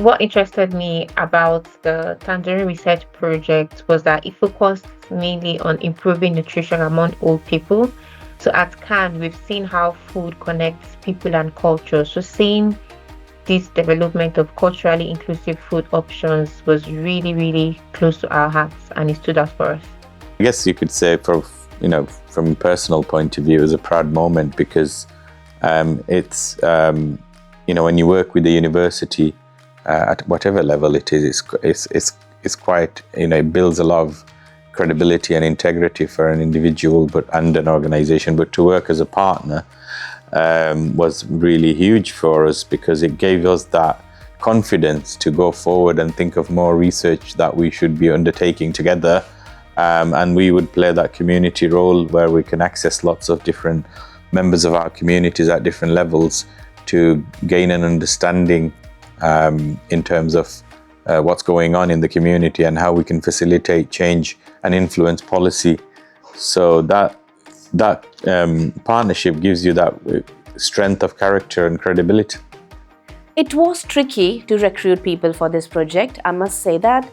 What interested me about the Tangerine Research Project was that it focused mainly on improving nutrition among old people. So at CAN, we've seen how food connects people and culture. So seeing this development of culturally inclusive food options was really, really close to our hearts, and it stood out for us. I guess you could say, from a personal point of view, it was a proud moment because it's when you work with the university at whatever level it is, it's quite, it builds a lot of credibility and integrity for an individual and an organization. But to work as a partner was really huge for us because it gave us that confidence to go forward and think of more research that we should be undertaking together. And we would play that community role where we can access lots of different members of our communities at different levels to gain an understanding in terms of what's going on in the community and how we can facilitate change and influence policy. So that partnership gives you that strength of character and credibility. It was tricky to recruit people for this project. I must say that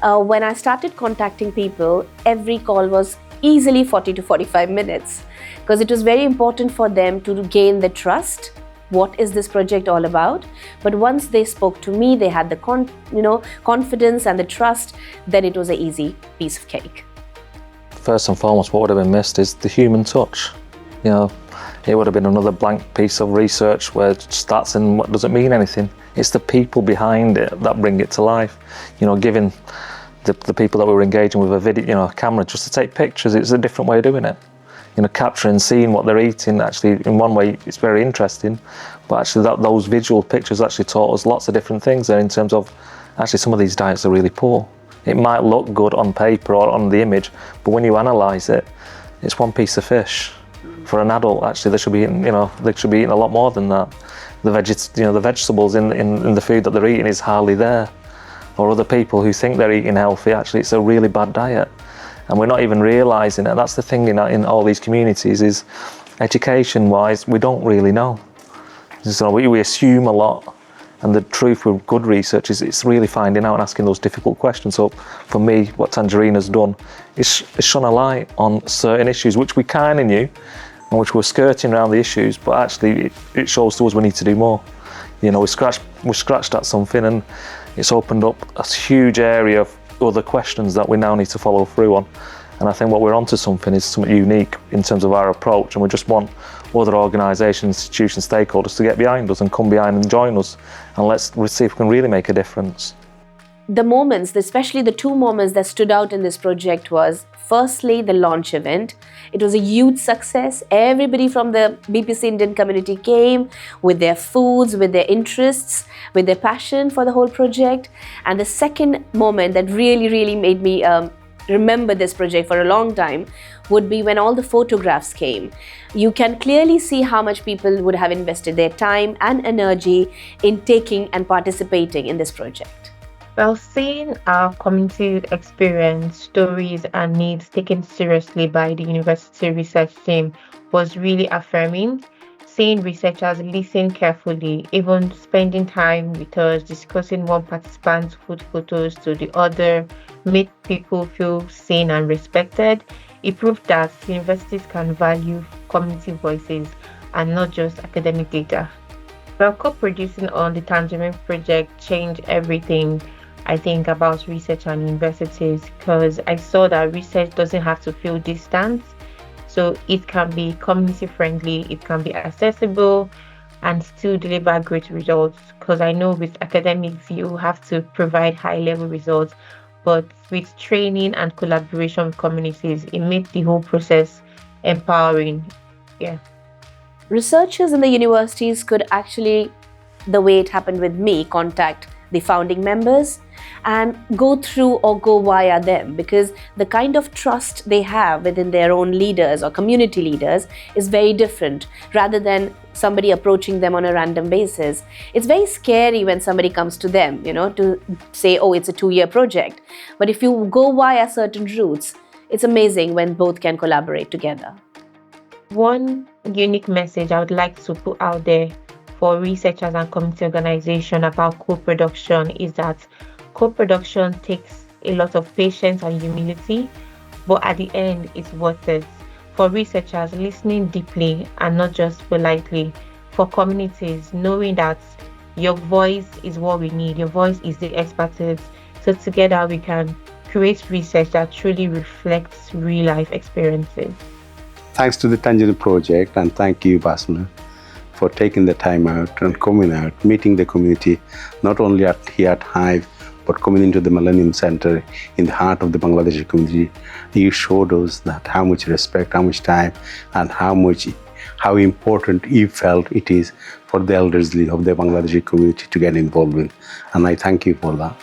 when I started contacting people, every call was easily 40 to 45 minutes because it was very important for them to gain the trust. What is this project all about? But once they spoke to me, they had the confidence and the trust, then it was an easy piece of cake. First and foremost, what would have been missed is the human touch. It would have been another blank piece of research where stats and what doesn't mean anything. It's the people behind it that bring it to life. Giving the people that we were engaging with a video, a camera just to take pictures, it's a different way of doing it. Capturing, seeing what they're eating, actually, in one way, it's very interesting, but actually those visual pictures actually taught us lots of different things there in terms of, actually, some of these diets are really poor. It might look good on paper or on the image, but when you analyse it, it's one piece of fish. For an adult, actually, they should be eating, they should be eating a lot more than that. The vegetables in the food that they're eating is hardly there. Or other people who think they're eating healthy, actually, it's a really bad diet. And we're not even realising it. That's the thing in all these communities is, education-wise, we don't really know. So we assume a lot, and the truth with good research is it's really finding out and asking those difficult questions. So for me, what Tangerine has done is shone a light on certain issues which we kind of knew, and which we're skirting around the issues, but actually it shows to us we need to do more. We scratched at something, and it's opened up a huge area of other questions that we now need to follow through on. And I think what we're onto something is something unique in terms of our approach, and we just want other organisations, institutions, stakeholders to get behind us and come behind and join us, and let's see if we can really make a difference. The moments, especially the two moments that stood out in this project was, firstly, the launch event. It was a huge success. Everybody from the BPC Indian community came with their foods, with their interests, with their passion for the whole project. And the second moment that really, really made me remember this project for a long time would be when all the photographs came. You can clearly see how much people would have invested their time and energy in taking and participating in this project. Well, seeing our community experience, stories, and needs taken seriously by the university research team was really affirming. Seeing researchers listen carefully, even spending time with us, discussing one participant's food photos to the other, made people feel seen and respected. It proved that universities can value community voices and not just academic data. Well, co-producing on the Tangerine Project changed everything, I think, about research and universities, because I saw that research doesn't have to feel distant. So it can be community friendly, it can be accessible, and still deliver great results. Because I know with academics, you have to provide high level results, but with training and collaboration with communities, it makes the whole process empowering. Yeah. Researchers in the universities could actually, the way it happened with me, contact the founding members and go through or go via them, because the kind of trust they have within their own leaders or community leaders is very different rather than somebody approaching them on a random basis. It's very scary when somebody comes to them, to say, oh, it's a 2-year project. But if you go via certain routes, it's amazing when both can collaborate together. One unique message I would like to put out there for researchers and community organization about co-production is that co-production takes a lot of patience and humility, but at the end, it's worth it. For researchers, listening deeply and not just politely. For communities, knowing that your voice is what we need, your voice is the expertise. So together we can create research that truly reflects real life experiences. Thanks to the Tangerine Project, and thank you, Basma, for taking the time out and coming out, meeting the community, not only here at Hive, but coming into the Millennium Center in the heart of the Bangladeshi community. You showed us that how much respect, how much time, and how important you felt it is for the elderly of the Bangladeshi community to get involved in. And I thank you for that.